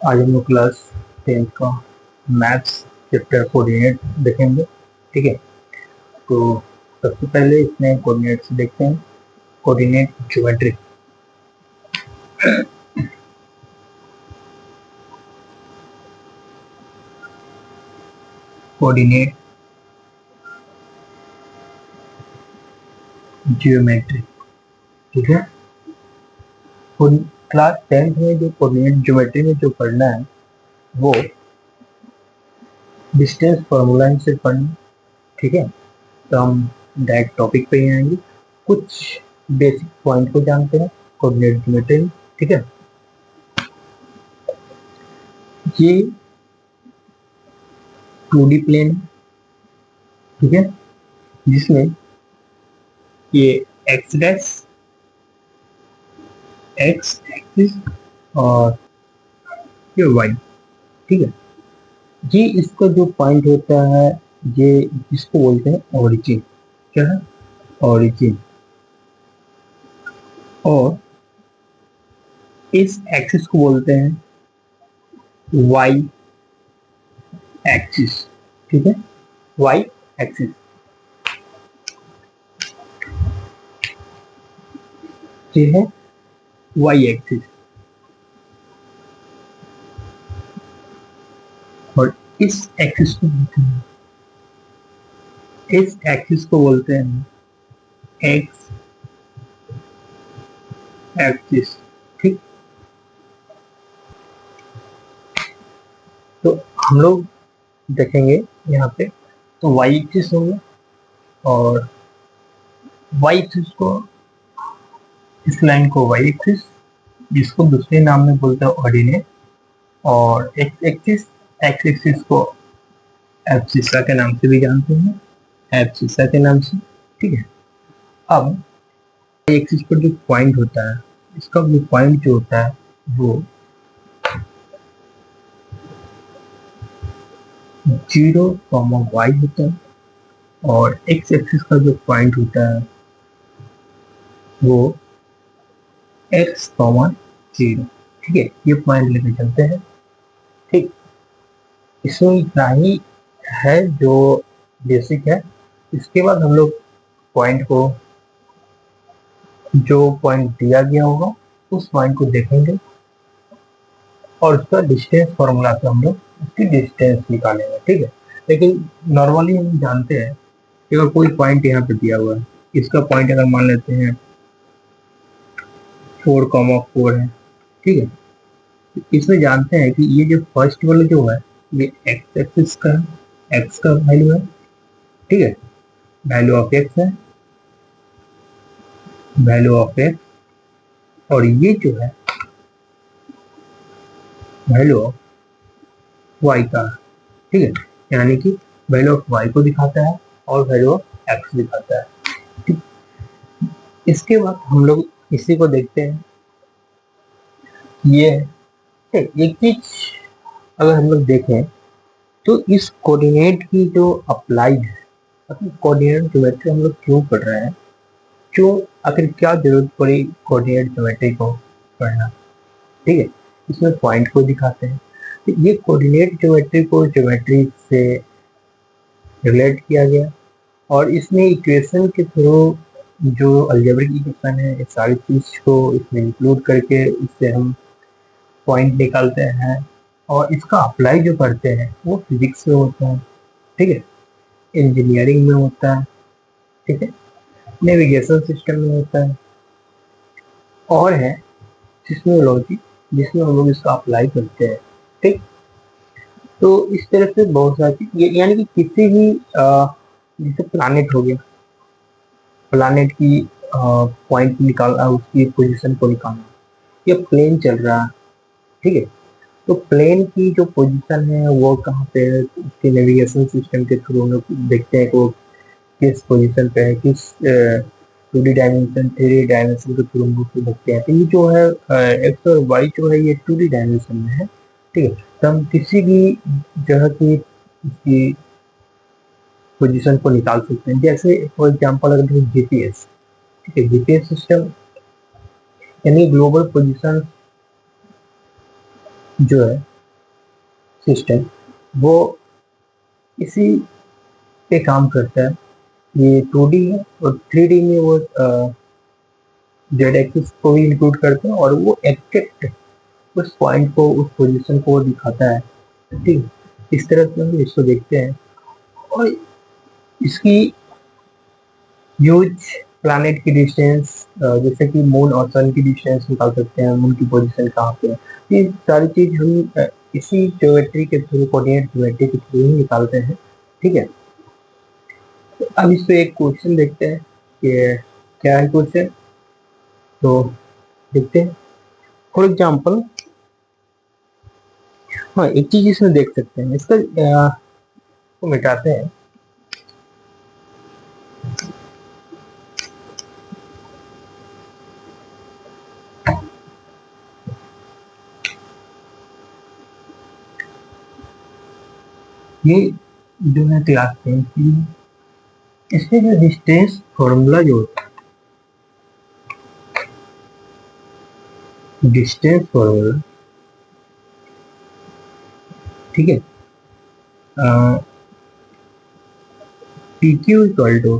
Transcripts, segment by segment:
आज हम लोग क्लास 10th का मैथ्स चैप्टर कोऑर्डिनेट देखेंगे। ठीक है, तो सबसे पहले इसमें कोऑर्डिनेट्स देखते हैं। Coordinate geometry. Coordinate geometry. ठीक है, क्लास 10th में जो कोऑर्डिनेट ज्योमेट्री में जो पढ़ना है वो डिस्टेंस फॉर्मूला से पढ़ना। ठीक है, तो हम डायरेक्ट टॉपिक पे ही आएंगे। कुछ बेसिक पॉइंट को जानते हैं कोऑर्डिनेट ज्योमेट्री में। ठीक है, ये 2D प्लेन है। ठीक है, जिसमें ये एक्स डैश एक्स एक्सिस और ये वाई। ठीक है, ये इसका जो पॉइंट होता है ये इसको बोलते हैं ओरिजिन। क्या है? ओरिजिन। और इस एक्सिस को बोलते हैं वाई एक्सिस। ठीक है, वाई एक्सिस। ये है वाई एक्सिस और इस एक्सिस को बोलते हैं एक्स एक्सिस। ठीक, तो हम लोग देखेंगे यहाँ पे। तो वाई एक्सिस होगा और वाई एक्सिस को, इस लाइन को वाई एक्सिस, जिसको दूसरे नाम में बोलते हैं ऑर्डिनेट, और एक्स एक्सिस, एक्स एक्सिस को एब्सिसा के नाम से भी जानते हैं, एब्सिसा के नाम से। ठीक है, अब एक्सिस पर जो पॉइंट होता है, इसका जो पॉइंट जो होता है वो 0, y होता है और एक्स एक्सिस का जो पॉइंट होता है वो x, 0। ठीक है, ये पॉइंट लेके चलते हैं। ठीक, इसमें इतना ही है जो बेसिक है। इसके बाद हम लोग पॉइंट को, जो पॉइंट दिया गया होगा उस पॉइंट को देखेंगे और उसका डिस्टेंस फॉर्मूला से हम लोग उसकी डिस्टेंस निकालेंगे। ठीक है, लेकिन नॉर्मली हम जानते हैं कि अगर कोई पॉइंट यहाँ पे दिया हुआ है, इसका पॉइंट अगर मान लेते हैं 4,4 है। ठीक है, इसमें जानते हैं कि ये जो फर्स्ट वाला जो है ये एक्स एक्सिस का है, एक्स का वैल्यू है। ठीक है, वैल्यू ऑफ एक्स है, वैल्यू ऑफ एक्स, और ये जो है वैल्यू ऑफ वाई का है। ठीक है, यानी कि वैल्यू ऑफ वाई को दिखाता है और वैल्यू ऑफ एक्स दिखाता है। ठीक, इसके बाद हम लोग इसी को देखते हैं। ये एक चीज अगर हम लोग देखें तो इस कोऑर्डिनेट की जो अप्लाइड है, मतलब कोऑर्डिनेट ज्योमेट्री हम लोग क्यों पढ़ रहे हैं, क्यों, आखिर क्या जरूरत पड़ी कोऑर्डिनेट ज्योमेट्री को पढ़ना। ठीक है, इसमें पॉइंट को दिखाते हैं। तो ये कोऑर्डिनेट ज्योमेट्री को ज्योमेट्री से रिलेट किया गया और इसमें इक्वेशन के थ्रू जो अलजेब्रिक इक्वेशन है, इस सारी चीज को इसमें इंक्लूड करके इससे हम पॉइंट निकालते हैं और इसका अप्लाई जो करते हैं वो फिजिक्स में होता है। ठीक है, इंजीनियरिंग में होता है। ठीक है, नेविगेशन सिस्टम में होता है और है सिस्मोलॉजी, जिसमें हम लोग इसका अप्लाई करते हैं। ठीक, तो इस तरह से बहुत सारी यानी कि किसी भी जैसे प्लानिट हो गया, प्लानिट की पॉइंट निकालना, उसकी पोजीशन को निकालना, या प्लेन चल रहा है। ठीक है, तो प्लेन की जो पोजीशन है वो कहाँ पे है, उसके नेविगेशन सिस्टम के थ्रू हम लोग देखते हैं कि वो किस पोजीशन पे है, किस 2D डायमेंशन 3D डायमेंशन के थ्रू हम लोग देखते हैं। तो ये जो है एक्स और वाई जो है ये 2D डायमेंशन में है। ठीक है, तो हम किसी भी जगह की इसकी पोजीशन को निकाल सकते हैं। जैसे फॉर एग्जांपल अगर देखो जीपीएस। ठीक है, जीपीएस सिस्टम यानी ग्लोबल पोजीशन जो है सिस्टम वो इसी पे काम करता है। ये 2D है और 3D में वो जेड एक्सिस को भी इंक्लूड करते हैं और वो एग्जैक्ट उस पॉइंट को, उस पोजीशन को दिखाता है। ठीक है, इस तरह से हम इसको देखते हैं। और इसकी ह्यूज प्लैनेट की डिस्टेंस, जैसे कि मून और सन की डिस्टेंस निकाल सकते हैं, मून की पोजीशन कहाँ पे है, ये सारी चीज हम इसी ज्योमेट्री के थ्रू, कोऑर्डिनेट ज्योमेट्री के थ्रू ही निकालते हैं। ठीक है, तो अब इस पे एक क्वेश्चन देखते हैं कि क्या है क्वेश्चन, तो देखते हैं। फॉर एग्जाम्पल, हाँ एक चीज इसमें देख सकते हैं, इसका को मिटाते हैं। ये जो है क्लास 10 की, इसमें जो डिस्टेंस फॉर्मूला जो होता है, डिस्टेंस फॉर्मूला, ठीक है, P Q equal to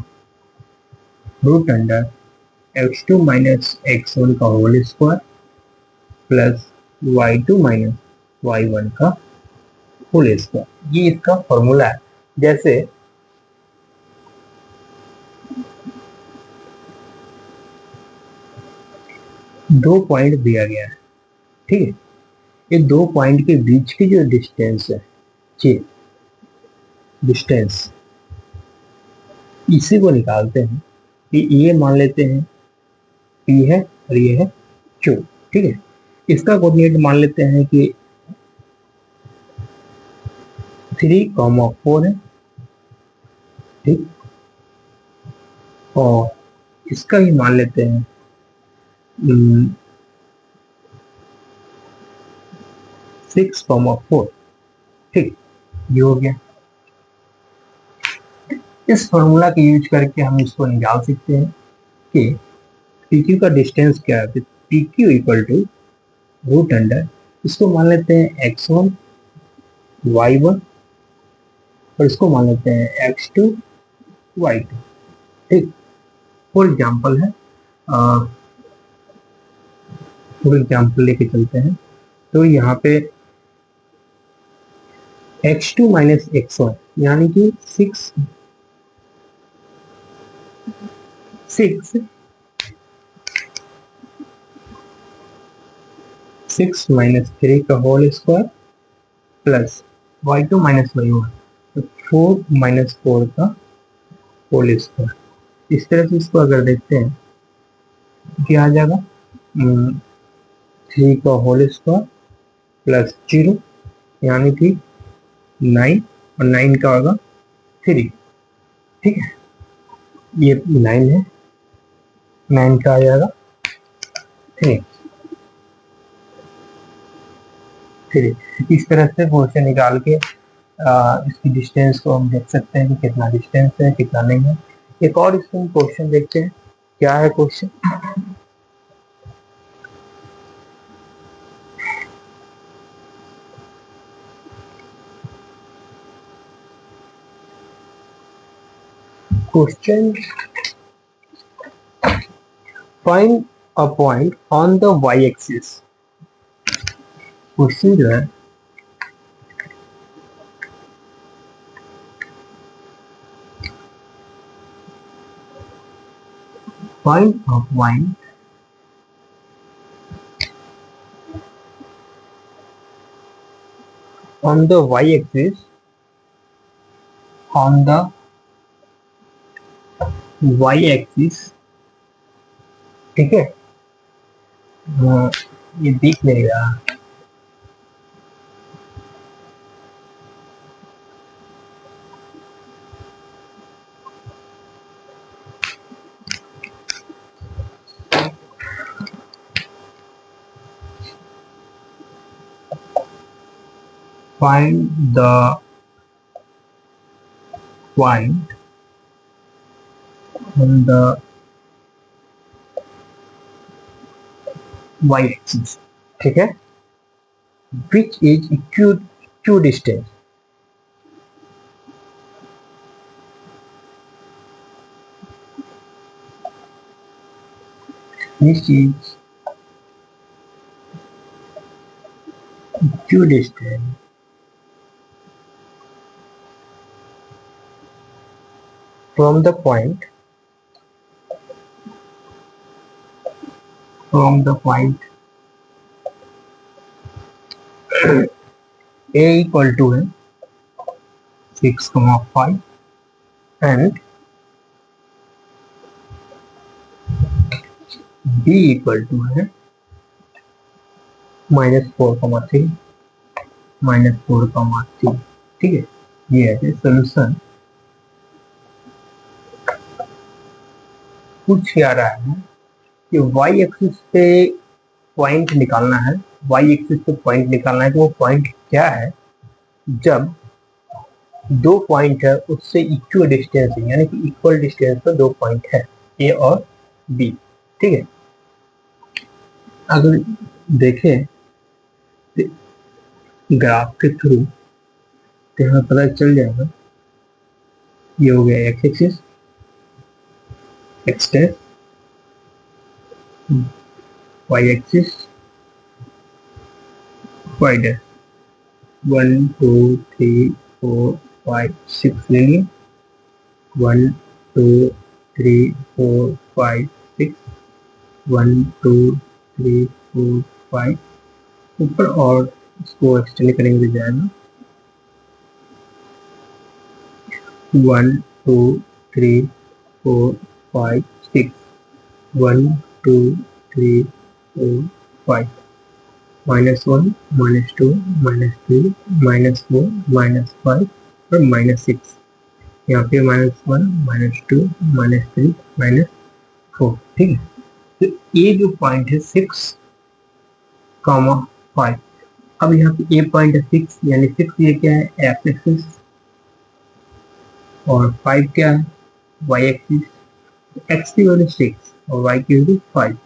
root under x2 minus x1 का whole square plus y2 minus y1 का होल स्क्वायर, ये इसका फॉर्मूला है। जैसे दो पॉइंट दिया गया है, ठीक है, ये दो पॉइंट के बीच की जो डिस्टेंस है, ये डिस्टेंस, इसी को निकालते हैं कि ये मान लेते हैं P है और ये है Q। ठीक है, इसका कोऑर्डिनेट मान लेते हैं कि 3,4 है। ठीक, और इसका भी मान लेते हैं 6,4। ठीक, ये हो गया। इस फॉर्मूला का यूज करके हम इसको निकाल सकते हैं कि पी क्यू का डिस्टेंस क्या है। P Q equal to root under, इसको मान लेते हैं x1 y1 और इसको मान लेते हैं x2 y2। ठीक, फॉर एग्जाम्पल है, फॉर एग्जाम्पल लेके चलते हैं, तो यहाँ पे x2 माइनस x1 यानी कि 6 माइनस 3 का whole square plus y2 minus y1, तो 4 माइनस 4 का होल स्क्वायर। इस तरह से इसको अगर देखते हैं क्या आ जाएगा, 3 का होल स्क्वायर प्लस 0 यानी कि 9, और 9 का होगा 3। ठीक है, ये 9 है, 9 का आ जाएगा 3। 3 इस तरह से क्वेश्चन निकाल के इसकी डिस्टेंस को हम देख सकते हैं कि कितना डिस्टेंस है, कितना नहीं है। एक और इसमें क्वेश्चन देखते हैं, क्या है question. Question, find a point on the Y axis. Question जो है, find a point on the Y axis, on the Y axis, ठीक है, ये दिख नहीं रहा। Find the point on the y axis, ठीक है, which is equidistance, this is equidistance from the point a equal to है 6,5 and b equal to है -4,3 -4,3। ठीक है, ये है सोल्यूशन। पूछ क्या रहा है कि y एक्सिस पे पॉइंट निकालना है, y एक्सिस पे पॉइंट निकालना है। तो वो पॉइंट क्या है जब दो पॉइंट है उससे इक्वल डिस्टेंस है, यानी कि इक्वल डिस्टेंस पे दो पॉइंट है ए और बी। ठीक है, अगर देखें ग्राफ के थ्रू तो हमें पता चल जाएगा। ये हो गया X axis, X dash, Y axis, Y dash. 1 2 3 4 5 6 ले लिए, 1 2 3 4 5 6, 1 2 3 4 5 ऊपर, और इसको एक्सटेंड करेंगे तो जाएगा 1 2 3 4 5 6, 1 2 3 4 5, -1 -2 -3 -4 -5 और -6। यहाँ पे -1 -2 -3 -4। ठीक है, तो ये जो पॉइंट है 6,5। अब यहाँ पे ए पॉइंट है 6, यानी 6 ये क्या है एक्स एक्सिस, और 5 क्या है वाई एक्सिस। एक्स की वैल्यू 6 और वाई की वैल्यू 5,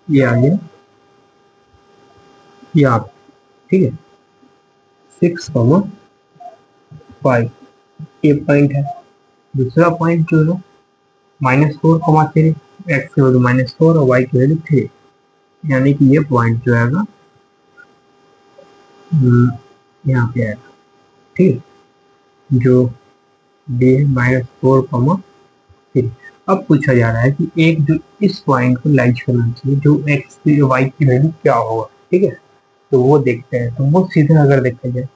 ये आ गया यहाँ पे। ठीक है, 6,5 ए पॉइंट है। दूसरा पॉइंट जो है -4,3, एक्स की वैल्यू -4 और वाई की वैल्यू 3, यानी कि ये पॉइंट जो आएगा यहाँ पे आएगा। ठीक है, जो डी है -4,3। अब पूछा जा रहा है कि एक जो इस पॉइंट को लाइट करना चाहिए, जो एक्स की वाई की वैल्यू क्या होगा। ठीक है, तो वो देखते हैं। तो वो सीधा अगर देखा जाए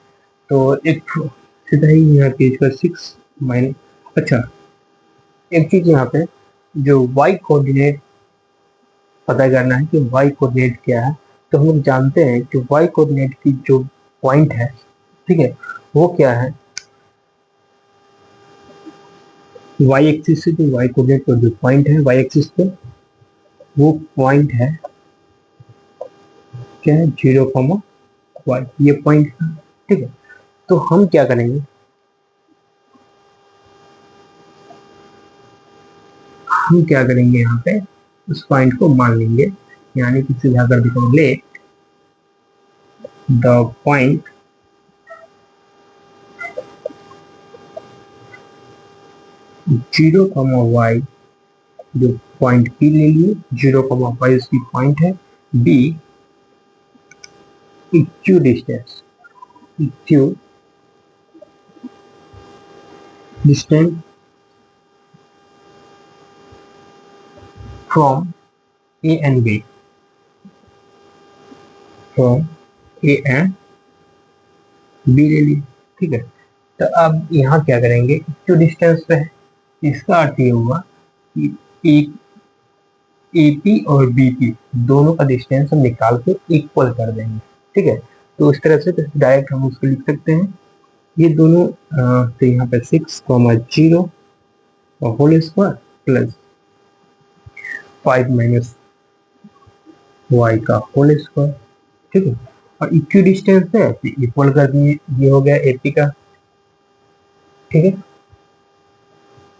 तो एक सीधा ही यहाँ पे इसका 6 माइनस। अच्छा, एक चीज यहाँ पे जो y कोऑर्डिनेट पता करना है कि y कोऑर्डिनेट क्या है। तो हम लोग जानते हैं कि y कोऑर्डिनेट की जो पॉइंट है, ठीक है, वो क्या है, y एक्सिस से जो y कोऑर्डिनेट पर जो पॉइंट है y एक्सिस पे, वो पॉइंट है क्या है 0,y, ये पॉइंट है। ठीक है, तो हम क्या करेंगे, यहाँ पे उस पॉइंट को मान लेंगे, यानी कि सीधा कर देंगे let the point zero comma y, जो पॉइंट पी ले लिए, 0,5 उसकी पॉइंट है, B equidistance, equidistance from A and B, from A and B ले लिए। ठीक है, तो अब यहाँ क्या करेंगे, इक्यू डिस्टेंस पे है, इसका अर्थ ये हुआ कि एक एपी और बीपी दोनों का डिस्टेंस हम निकाल के इक्वल कर देंगे। ठीक है, तो इस तरह से डायरेक्ट हम उसको लिख सकते हैं, ये दोनों तो यहाँ पे 6,0 और whole square plus 5 minus Y का होल स्क्वायर। ठीक है, और इक्वी डिस्टेंस है तो इक्वल कर दिए, ये हो गया एपी का। ठीक है,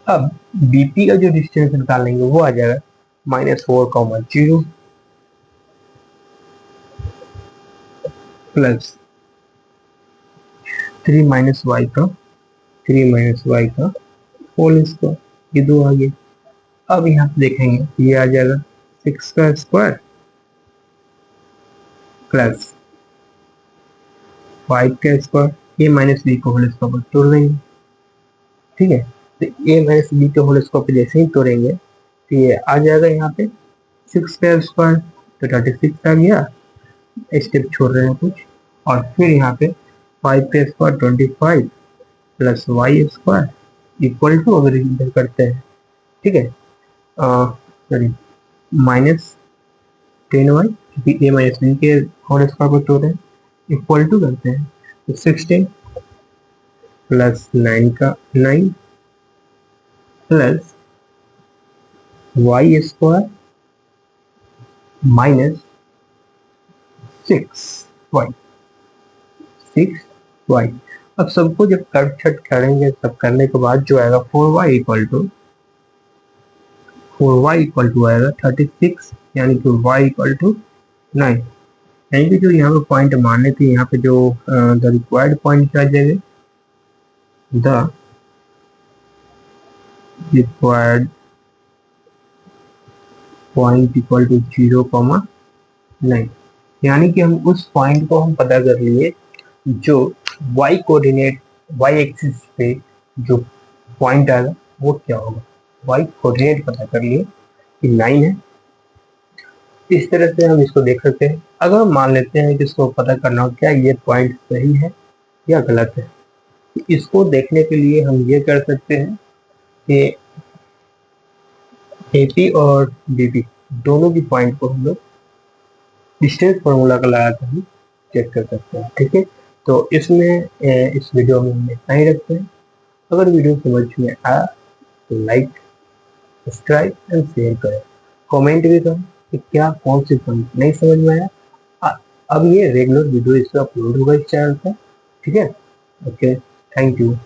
अब बीपी का जो डिस्टेंस निकालेंगे वो आ जाएगा -4,0 प्लस 3 - y का होल स्क्वायर, ये दो आ गए। अब यहाँ पे देखेंगे ये आ जाएगा 6 का स्क्वायर प्लस 5 का स्क्वायर, ए माइनस बी को होल स्क्वायर पर तोड़ देंगे। ठीक है, तो ए माइनस बी के होल स्क्वायर पे जैसे ही तोड़ेंगे तो ये आ जाएगा यहाँ पे 6 का स्क्वायर, तो 36 आ गया। स्टेप छोड़ रहे हैं कुछ, और फिर यहाँ पे 5 का square 25 plus Y square equal to, अगर इधर करते हैं, ठीक है, सॉरी, -10y, क्योंकि ए माइनस बी के होल स्क्वायर पर तोड़ रहे हैं, इक्वल टू करते हैं तो 16 plus 9 plus Y square minus 6y 6y। अब सबको जब कट छट करेंगे, सब करने के बाद जो आएगा 4y इक्वल टू आएगा 36, यानी कि y इक्वल टू 9। यानी कि जो यहाँ पे पॉइंट माने थे, यहाँ पे जो द रिक्वायर्ड पॉइंट क्या जाएगा, the required point equal to 0,9। यानी कि हम उस पॉइंट को हम पता कर लिए जो y कोऑर्डिनेट, y एक्सिस पे जो पॉइंट आएगा वो क्या होगा, y कोऑर्डिनेट पता कर लिए कि 9 है। इस तरह से हम इसको देख सकते हैं। अगर हम मान लेते हैं कि इसको पता करना हो क्या ये पॉइंट सही है या गलत है, तो इसको देखने के लिए हम ये कर सकते हैं कि AP और BP दोनों की पॉइंट को हम लोग डिस्टेंस फार्मूला का लगा कर हम चेक कर सकते हैं। ठीक है, तो इसमें इस वीडियो में हम इतना ही रखते हैं। अगर वीडियो समझ में आया तो लाइक, सब्सक्राइब एंड शेयर करें। कमेंट भी करें कि क्या कौन सी पॉइंट नहीं समझ में आया। अब ये रेगुलर वीडियो इस पर अपलोड होगा इस चैनल पर। ठीक है, ओके, थैंक यू।